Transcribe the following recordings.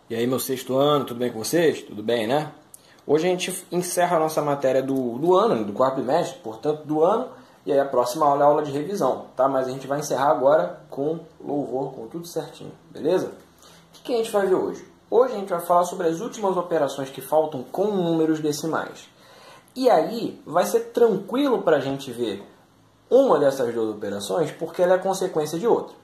E aí, meu sexto ano, tudo bem com vocês? Tudo bem, né? Hoje a gente encerra a nossa matéria do ano, do quarto bimestre, portanto, do ano, e aí a próxima aula é a aula de revisão, tá? Mas a gente vai encerrar agora com louvor, com tudo certinho, beleza? O que a gente vai ver hoje? Hoje a gente vai falar sobre as últimas operações que faltam com números decimais. E aí vai ser tranquilo para a gente ver uma dessas duas operações porque ela é consequência de outra.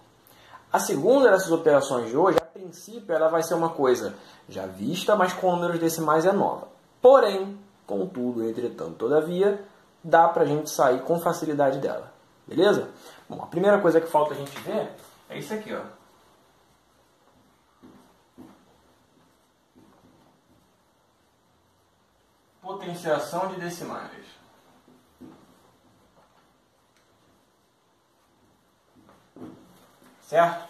A segunda dessas operações de hoje, a princípio, ela vai ser uma coisa já vista, mas com números decimais é nova. Porém, contudo, entretanto, todavia, dá para a gente sair com facilidade dela. Beleza? Bom, a primeira coisa que falta a gente ver é isso aqui, ó. Potenciação de decimais. Certo?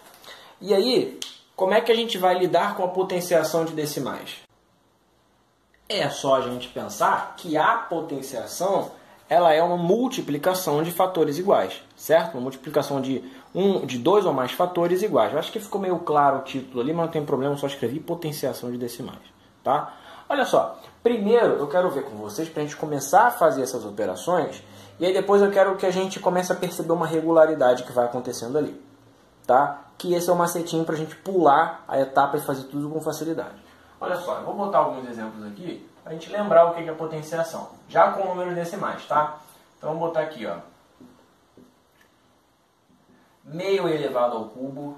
E aí, como é que a gente vai lidar com a potenciação de decimais? É só a gente pensar que a potenciação ela é uma multiplicação de fatores iguais, certo? Uma multiplicação de dois ou mais fatores iguais. Eu acho que ficou meio claro o título ali, mas não tem problema, eu só escrevi potenciação de decimais, tá? Olha só, primeiro eu quero ver com vocês para a gente começar a fazer essas operações e aí depois eu quero que a gente comece a perceber uma regularidade que vai acontecendo ali, tá? Que esse é o macetinho para a gente pular a etapa e fazer tudo com facilidade. Olha só, eu vou botar alguns exemplos aqui para a gente lembrar o que é potenciação, já com números decimais, tá? Então vamos botar aqui, ó, meio elevado ao cubo,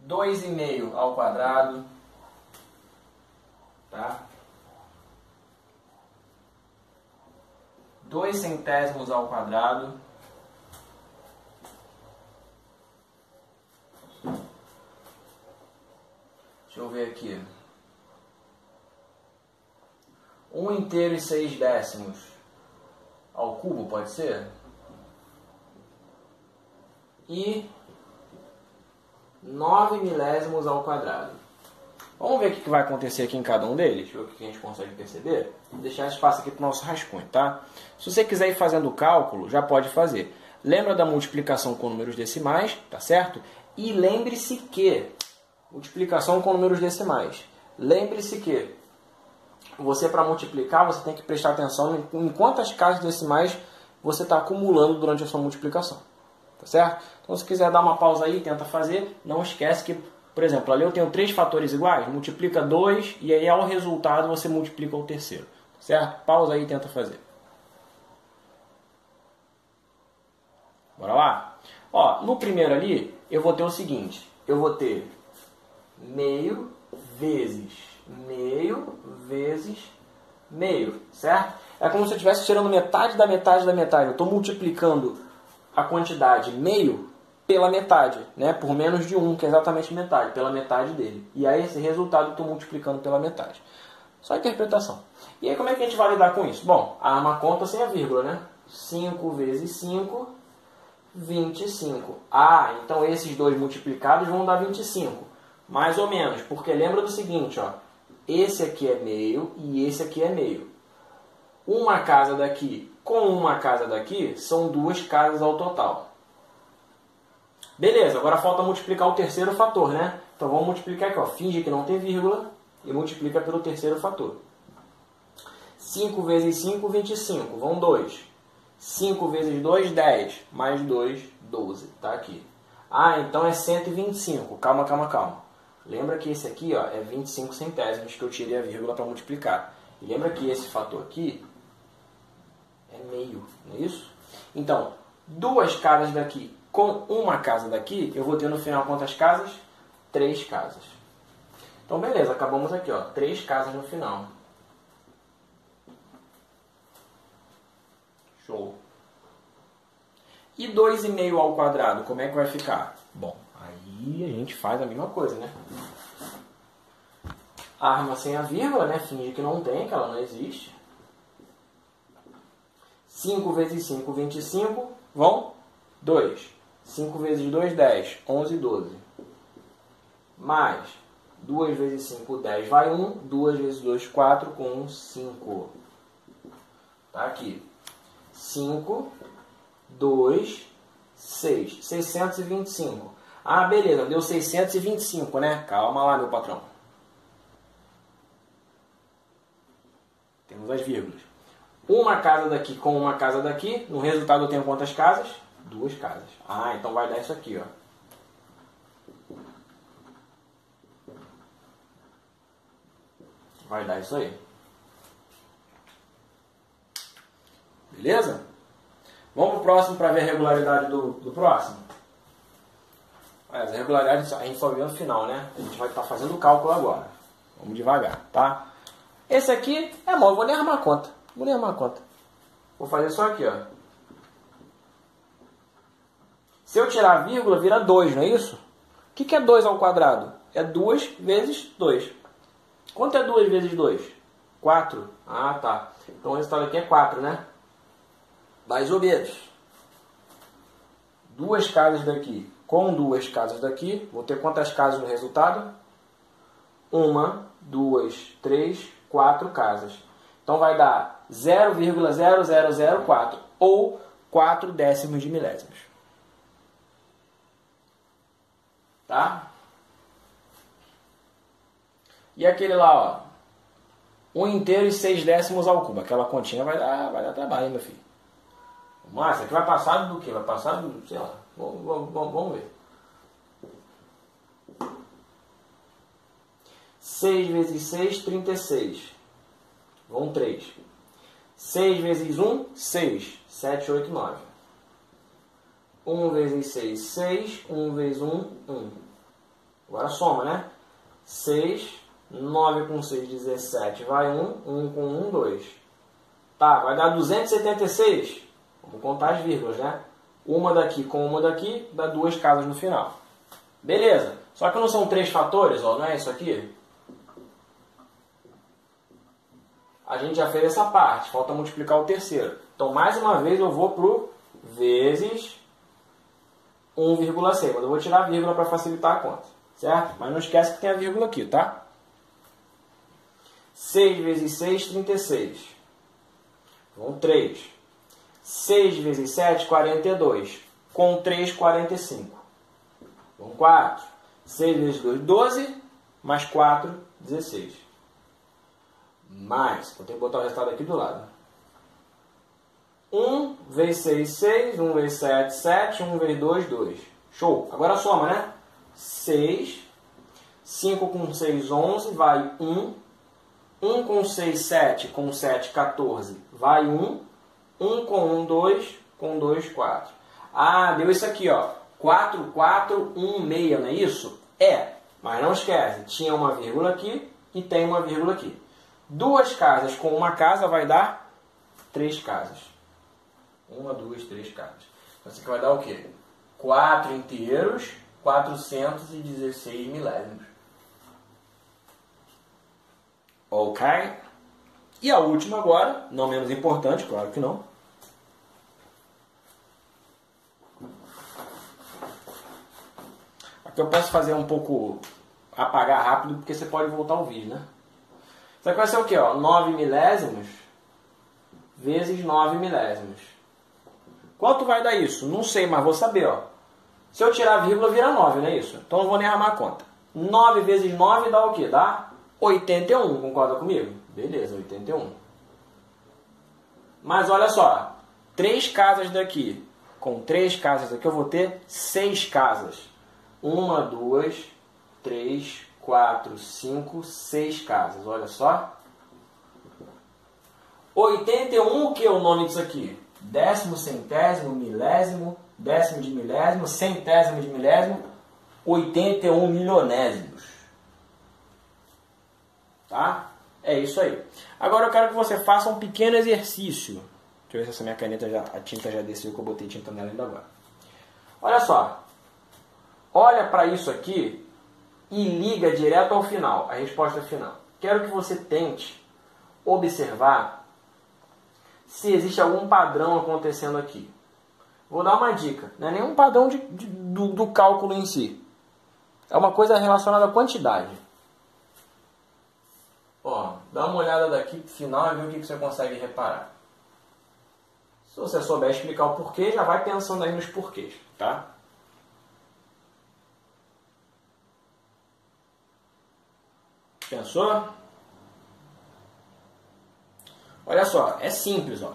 dois e meio ao quadrado, tá? 2 centésimos ao quadrado, deixa eu ver aqui, 1 inteiro e 6 décimos ao cubo, pode ser? E 9 milésimos ao quadrado. Vamos ver o que vai acontecer aqui em cada um deles, ver o que a gente consegue perceber. Vou deixar espaço aqui para o nosso rascunho, tá? Se você quiser ir fazendo o cálculo, já pode fazer. Lembra da multiplicação com números decimais, tá certo? E lembre-se que, multiplicação com números decimais, lembre-se que você, para multiplicar, você tem que prestar atenção em quantas casas decimais você está acumulando durante a sua multiplicação. Tá certo? Então, se quiser dar uma pausa aí, tenta fazer. Não esquece que, por exemplo, ali eu tenho 3 fatores iguais, multiplica 2 e aí ao resultado você multiplica o terceiro. Tá certo? Pausa aí e tenta fazer. Bora lá? Ó, no primeiro ali, eu vou ter o seguinte. Eu vou ter meio vezes meio, certo? É como se eu estivesse tirando metade da metade da metade. Eu estou multiplicando a quantidade meio pela metade, né? Por menos de 1, que é exatamente metade, pela metade dele. E aí esse resultado eu estou multiplicando pela metade. Só interpretação. E aí como é que a gente vai lidar com isso? Bom, há uma conta sem a vírgula, né? 5 vezes 5, 25. Ah, então esses dois multiplicados vão dar 25. Mais ou menos, porque lembra do seguinte, ó. Esse aqui é meio e esse aqui é meio. Uma casa daqui com uma casa daqui são 2 casas ao total. Beleza, agora falta multiplicar o terceiro fator, né? Então vamos multiplicar aqui, ó. Finge que não tem vírgula e multiplica pelo terceiro fator. 5 vezes 5, 25. Vão 2. 5 vezes 2, 10. Mais 2, 12. Tá aqui. Ah, então é 125. Calma, calma, calma. Lembra que esse aqui, ó, é 25 centésimos que eu tirei a vírgula para multiplicar. E lembra que esse fator aqui é meio, não é isso? Então, 2 casas daqui com uma casa daqui, eu vou ter no final quantas casas? 3 casas. Então, beleza, acabamos aqui, ó, 3 casas no final. Show. E 2,5 ao quadrado, como é que vai ficar? Bom, aí a gente faz a mesma coisa, né? Arma sem a vírgula, né? Finge que não tem, que ela não existe. 5 vezes 5, 25. Vão 2. 5 vezes 2, 10. 11, 12. Mais 2 vezes 5, 10. Vai 1. 2 vezes 2, 4. Com 1, 5. Tá aqui. 5, 2, 6. 625. Ah, beleza, deu 625, né? Calma lá, meu patrão. Temos as vírgulas. Uma casa daqui com uma casa daqui. No resultado eu tenho quantas casas? 2 casas. Ah, então vai dar isso aqui, ó. Vai dar isso aí. Beleza? Vamos pro próximo para ver a regularidade do próximo. As regularidades a gente só vê no final, né? A gente vai estar fazendo o cálculo agora. Vamos devagar, tá? Esse aqui é bom, eu vou nem arrumar a conta. Vou fazer só aqui, ó. Se eu tirar a vírgula, vira 2, não é isso? O que é 2 ao quadrado? É 2 vezes 2. Quanto é 2 vezes 2? 4. Ah, tá. Então o resultado aqui é 4, né? Mais ou menos. 2 casas daqui com 2 casas daqui. Vou ter quantas casas no resultado? 1, 2, 3, 4 casas. Então vai dar 0,0004 ou 4 décimos de milésimos. Tá? E aquele lá, ó. 1 inteiro e 6 décimos ao cubo. Aquela continha vai dar trabalho, hein, meu filho. Mas isso aqui vai passar do quê? Vai passar do, sei lá. Vamos ver. 6 vezes 6, 36. Vão 3. 6 vezes 1, 6. 7, 8, 9. 1 vezes 6, 6. 1 vezes 1, 1. Agora soma, né? 6, 9 com 6, 17. Vai 1, 1 com 1, 2. Tá, vai dar 276. Vamos contar as vírgulas, né? Uma daqui com uma daqui, dá 2 casas no final. Beleza. Só que não são 3 fatores, ó, não é isso aqui? A gente já fez essa parte, falta multiplicar o terceiro. Então, mais uma vez, eu vou pro vezes 1,6. Mas eu vou tirar a vírgula para facilitar a conta, certo? Mas não esquece que tem a vírgula aqui, tá? 6 vezes 6, 36. Vão 3. 6 vezes 7, 42. Com 3, 45. Vão 4. 6 vezes 2, 12. Mais 4, 16. Mais, vou ter que botar o resultado aqui do lado. 1 vezes 6, 6. 1 vezes 7, 7. 1 vezes 2, 2. Show. Agora soma, né? 6. 5 com 6, 11. Vai 1. 1 com 6, 7. Com 7, 14. Vai 1. 1 com 1, 2. Com 2, 4. Ah, deu isso aqui, ó. 4, 4, 1, 6, não é isso? É. Mas não esquece, tinha uma vírgula aqui e tem uma vírgula aqui. 2 casas com uma casa vai dar 3 casas. 1, 2, 3 casas. Então isso aqui vai dar o quê? 4 inteiros, 416 milésimos. Ok? E a última agora, não menos importante, claro que não. Aqui eu peço fazer um pouco, apagar rápido, porque você pode voltar ao vídeo, né? Isso aqui vai ser o quê? Ó? 9 milésimos vezes 9 milésimos. Quanto vai dar isso? Não sei, mas vou saber. Ó. Se eu tirar a vírgula, vira 9, não é isso? Então não vou nem arrumar a conta. 9 vezes 9 dá o quê? Dá 81, concorda comigo? Beleza, 81. Mas olha só, 3 casas daqui, com 3 casas daqui eu vou ter 6 casas. 1, 2, 3, 4, 5, 6 casas, olha só. 81, o que é o nome disso aqui? Décimo, centésimo, milésimo, décimo de milésimo, centésimo de milésimo, 81 milionésimos. Tá? É isso aí. Agora eu quero que você faça um pequeno exercício. Deixa eu ver se essa minha caneta, a tinta já desceu, que eu botei tinta nela ainda agora. Olha só. Olha para isso aqui e liga direto ao final, a resposta final. Quero que você tente observar se existe algum padrão acontecendo aqui. Vou dar uma dica. Não é nenhum padrão do cálculo em si. É uma coisa relacionada à quantidade. Ó, dá uma olhada daqui pro final e vê o que você consegue reparar. Se você souber explicar o porquê, já vai pensando aí nos porquês, tá? Pensou? Olha só, é simples, ó.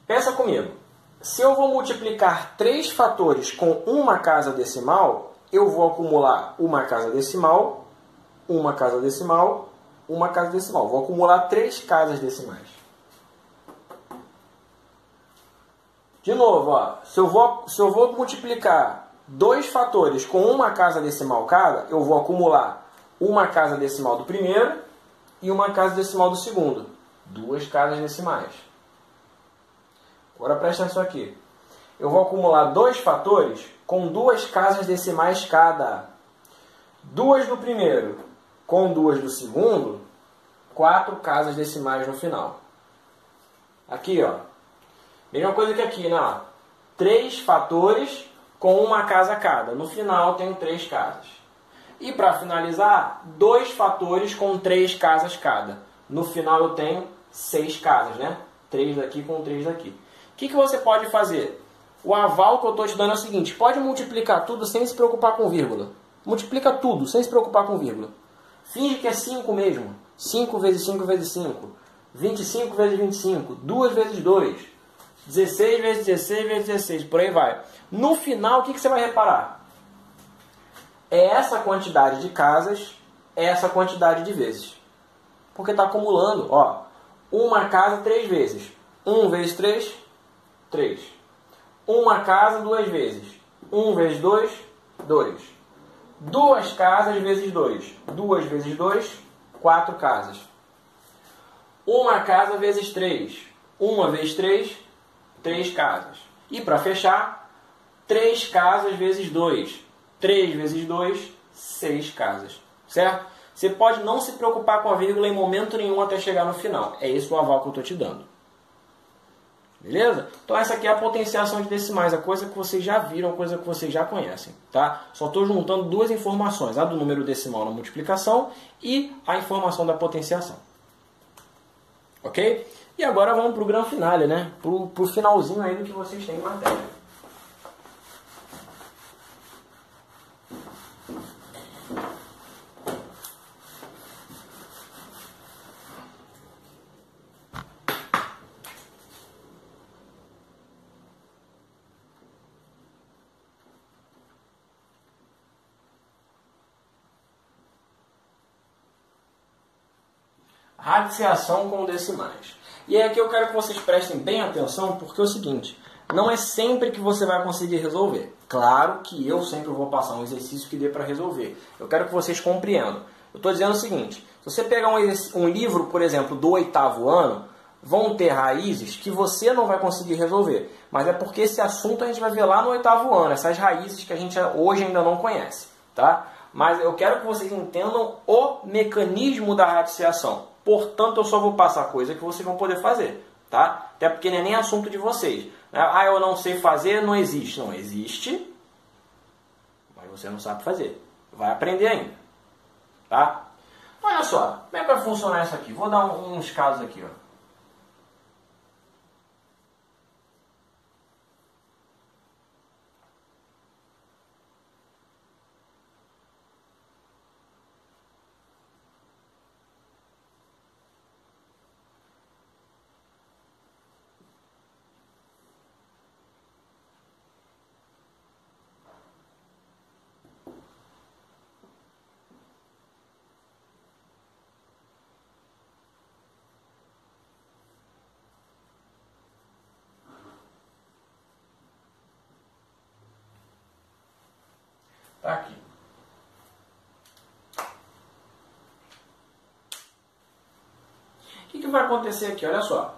Pensa comigo. Se eu vou multiplicar 3 fatores com uma casa decimal, eu vou acumular uma casa decimal, uma casa decimal, uma casa decimal. Vou acumular 3 casas decimais. De novo, ó, se eu vou multiplicar 2 fatores com uma casa decimal cada, eu vou acumular uma casa decimal do primeiro e uma casa decimal do segundo. 2 casas decimais. Agora presta atenção aqui. Eu vou acumular 2 fatores com 2 casas decimais cada. 2 do primeiro com 2 do segundo, 4 casas decimais no final. Aqui, ó. Mesma coisa que aqui, né? 3 fatores com uma casa cada. No final eu tenho 3 casas. E para finalizar, 2 fatores com 3 casas cada. No final eu tenho 6 casas, né? 3 daqui com 3 daqui. O que você pode fazer? O aval que eu estou te dando é o seguinte: pode multiplicar tudo sem se preocupar com vírgula. Multiplica tudo sem se preocupar com vírgula. Finge que é 5 mesmo. 5 vezes 5 vezes 5. 25 vezes 25. 2 vezes 2. 16 vezes 16 vezes 16. Por aí vai. No final, o que você vai reparar? É essa quantidade de casas, é essa quantidade de vezes. Porque está acumulando. Ó, uma casa 3 vezes. 1 vezes 3, 3. Uma casa 2 vezes. 1 vezes 2, 2. 2 casas vezes 2. 2 vezes 2, 4 casas. Uma casa vezes 3. 1 vezes 3, 3 casas. E para fechar, 3 casas vezes 2. 3 vezes 2, 6 casas. Certo? Você pode não se preocupar com a vírgula em momento nenhum até chegar no final. É esse o aval que eu estou te dando. Beleza? Então essa aqui é a potenciação de decimais, a coisa que vocês já viram, a coisa que vocês já conhecem, tá? Só estou juntando 2 informações, a do número decimal na multiplicação e a informação da potenciação. Ok? E agora vamos para o grande finale, né? Para o finalzinho aí do que vocês têm em matéria. Radiciação com decimais. E é aqui eu quero que vocês prestem bem atenção, porque é o seguinte: não é sempre que você vai conseguir resolver. Claro que eu sempre vou passar um exercício que dê para resolver. Eu quero que vocês compreendam. Eu estou dizendo o seguinte: se você pegar um livro, por exemplo, do 8º ano, vão ter raízes que você não vai conseguir resolver. Mas é porque esse assunto a gente vai ver lá no 8º ano, essas raízes que a gente hoje ainda não conhece, tá? Mas eu quero que vocês entendam o mecanismo da radiciação. Portanto, eu só vou passar coisa que vocês vão poder fazer, tá? Até porque não é nem assunto de vocês. Ah, eu não sei fazer, não existe. Não existe, mas você não sabe fazer. Vai aprender ainda, tá? Olha só, como é que vai funcionar isso aqui? Vou dar uns casos aqui, ó. Tá aqui. O que vai acontecer aqui? Olha só.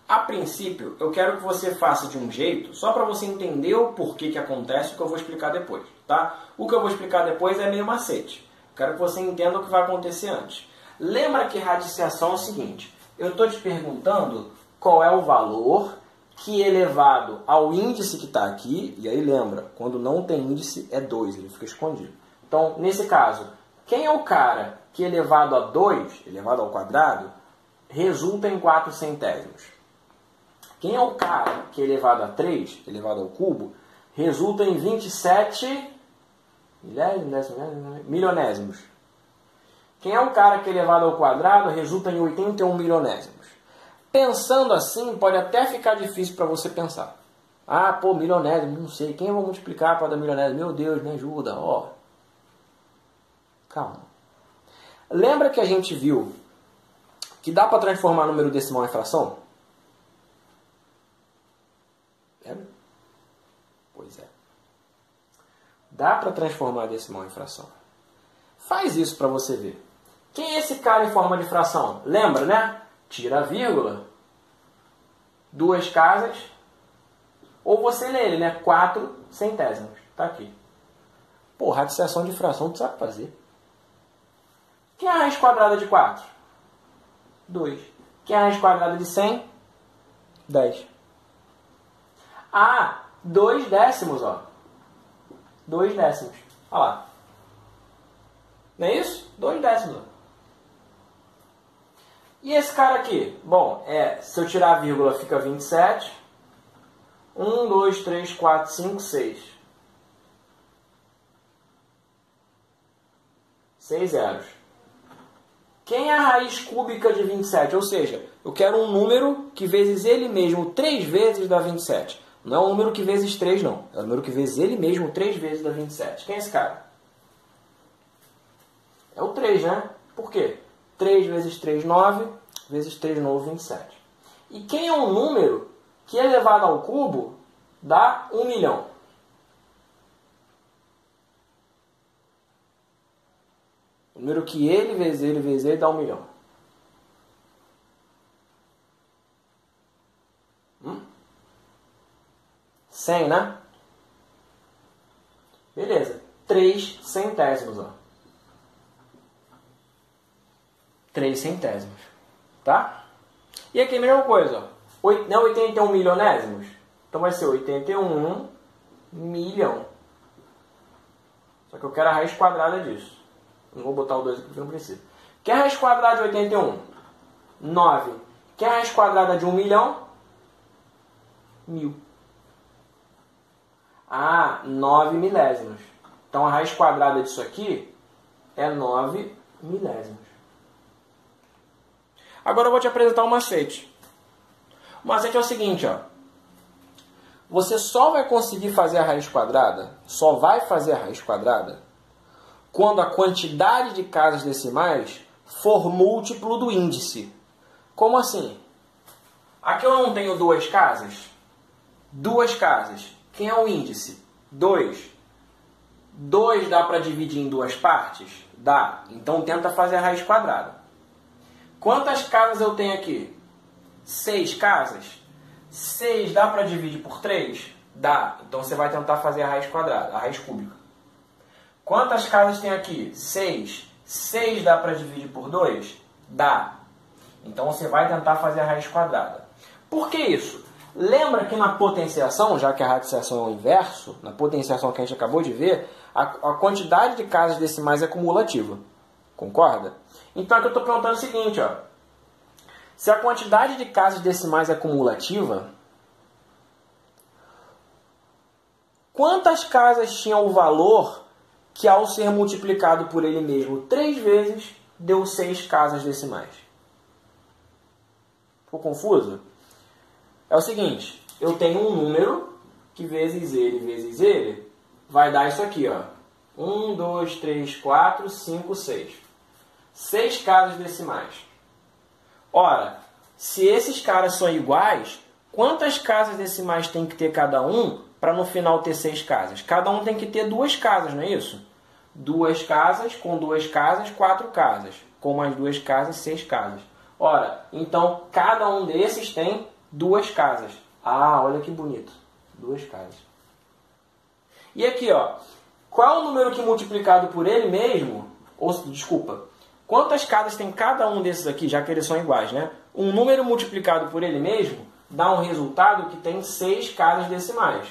A princípio, eu quero que você faça de um jeito, só para você entender o porquê que acontece, o que eu vou explicar depois, tá? O que eu vou explicar depois é meio macete. Quero que você entenda o que vai acontecer antes. Lembra que radiciação é o seguinte: eu estou te perguntando qual é o valor que elevado ao índice que está aqui, e aí lembra, quando não tem índice é 2, ele fica escondido. Então, nesse caso, quem é o cara que elevado a 2, elevado ao quadrado, resulta em 4 centésimos. Quem é o cara que elevado a 3, elevado ao cubo, resulta em 27 milionésimos? Quem é o cara que elevado ao quadrado resulta em 81 milionésimos? Pensando assim, pode até ficar difícil para você pensar. Ah, pô, milionésimo, não sei. Quem eu vou multiplicar para dar milionésimo? Meu Deus, me ajuda. Ó. Calma. Lembra que a gente viu que dá para transformar número decimal em fração? Lembra? Pois é. Dá para transformar decimal em fração. Faz isso para você ver. Quem é esse cara em forma de fração? Lembra, né? Tira a vírgula. 2 casas. Ou você lê ele, né? 4 centésimos. Tá aqui. Pô, radiciação de fração tu sabe fazer. Quem é a raiz quadrada de 4? 2. Quem é a raiz quadrada de 100? 10. Ah, 2 décimos, ó. 2 décimos. Olha lá. Não é isso? 2 décimos. Ó. E esse cara aqui? Bom, se eu tirar a vírgula fica 27. 1, 2, 3, 4, 5, 6. 6 zeros. Quem é a raiz cúbica de 27? Ou seja, eu quero um número que vezes ele mesmo 3 vezes dá 27. Não é um número que vezes 3, não. É um número que vezes ele mesmo 3 vezes dá 27. Quem é esse cara? É o 3, né? Por quê? 3 vezes 3, 9. Vezes 3 de novo, 27. E quem é um número que elevado ao cubo dá 1 milhão? O número que ele vezes ele dá 1 milhão. 100, né? Beleza. 3 centésimos, ó. 3 centésimos. Tá? E aqui a mesma coisa, ó. Não é 81 milionésimos? Então vai ser 81 milhão. Só que eu quero a raiz quadrada disso. Não vou botar o 2 aqui porque não precisa. Quer a raiz quadrada de 81? 9. Quer a raiz quadrada de 1 milhão? 1000. Ah, 9 milésimos. Então a raiz quadrada disso aqui é 9 milésimos. Agora eu vou te apresentar um macete. O macete é o seguinte, ó. Você só vai conseguir fazer a raiz quadrada, só vai fazer a raiz quadrada, quando a quantidade de casas decimais for múltiplo do índice. Como assim? Aqui eu não tenho 2 casas? 2 casas. Quem é o índice? 2. 2 dá para dividir em 2 partes? Dá. Então tenta fazer a raiz quadrada. Quantas casas eu tenho aqui? 6 casas. 6 dá para dividir por 3? Dá. Então você vai tentar fazer a raiz quadrada, a raiz cúbica. Quantas casas tem aqui? 6. 6 dá para dividir por 2? Dá. Então você vai tentar fazer a raiz quadrada. Por que isso? Lembra que na potenciação, já que a radiciação é o inverso, na potenciação que a gente acabou de ver, a quantidade de casas decimais é cumulativa. Concorda? Então aqui eu estou perguntando o seguinte, ó. Se a quantidade de casas decimais é cumulativa, quantas casas tinham o valor que ao ser multiplicado por ele mesmo 3 vezes, deu 6 casas decimais? Ficou confuso? É o seguinte, eu tenho um número que vezes ele, vai dar isso aqui, ó. 1, 2, 3, 4, 5, 6. 6 casas decimais. Ora, se esses caras são iguais, quantas casas decimais tem que ter cada um para no final ter 6 casas? Cada um tem que ter 2 casas, não é isso? 2 casas, com 2 casas, 4 casas. Com mais 2 casas, 6 casas. Ora, então cada um desses tem 2 casas. Ah, olha que bonito. 2 casas. E aqui, ó. Qual é o número que multiplicado por ele mesmo... Desculpa. Quantas casas tem cada um desses aqui, já que eles são iguais, né? Um número multiplicado por ele mesmo dá um resultado que tem 6 casas decimais.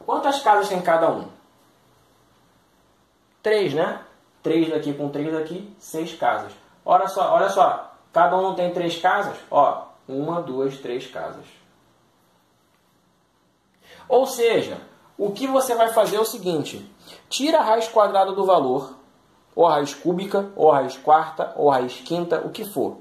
Quantas casas tem cada um? 3, né? 3 daqui com 3 daqui, 6 casas. Olha só. Cada um não tem 3 casas? Ó, 1, 2, 3 casas. Ou seja, o que você vai fazer é o seguinte. Tira a raiz quadrada do valor, ou a raiz cúbica, ou a raiz quarta, ou a raiz quinta, o que for.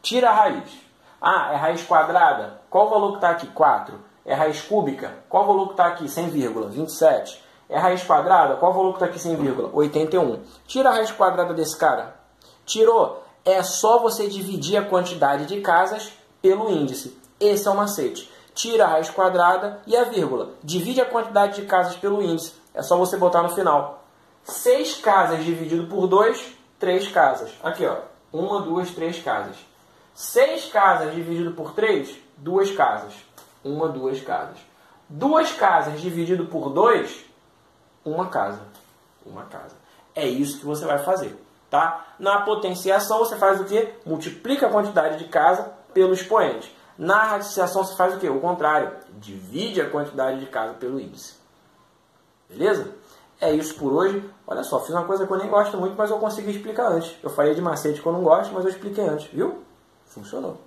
Tira a raiz. Ah, é raiz quadrada. Qual o valor que está aqui? 4. É raiz cúbica. Qual o valor que está aqui? 100, 27. É raiz quadrada. Qual o valor que está aqui? 100, 81. Tira a raiz quadrada desse cara. Tirou. É só você dividir a quantidade de casas pelo índice. Esse é o macete. Tira a raiz quadrada e a vírgula. Divide a quantidade de casas pelo índice. É só você botar no final. 6 casas dividido por 2, 3 casas. Aqui, ó. 1, 2, 3 casas. 6 casas dividido por 3, 2 casas. 1, 2 casas. 2 casas dividido por 2, 1 casa. 1 casa. É isso que você vai fazer. Tá? Na potenciação você faz o quê? Multiplica a quantidade de casa pelo expoente. Na radiciação você faz o quê? O contrário. Divide a quantidade de casa pelo índice. Beleza? É isso por hoje. Olha só, fiz uma coisa que eu nem gosto muito, mas eu consegui explicar antes. Eu falei de macete que eu não gosto, mas eu expliquei antes. Viu? Funcionou.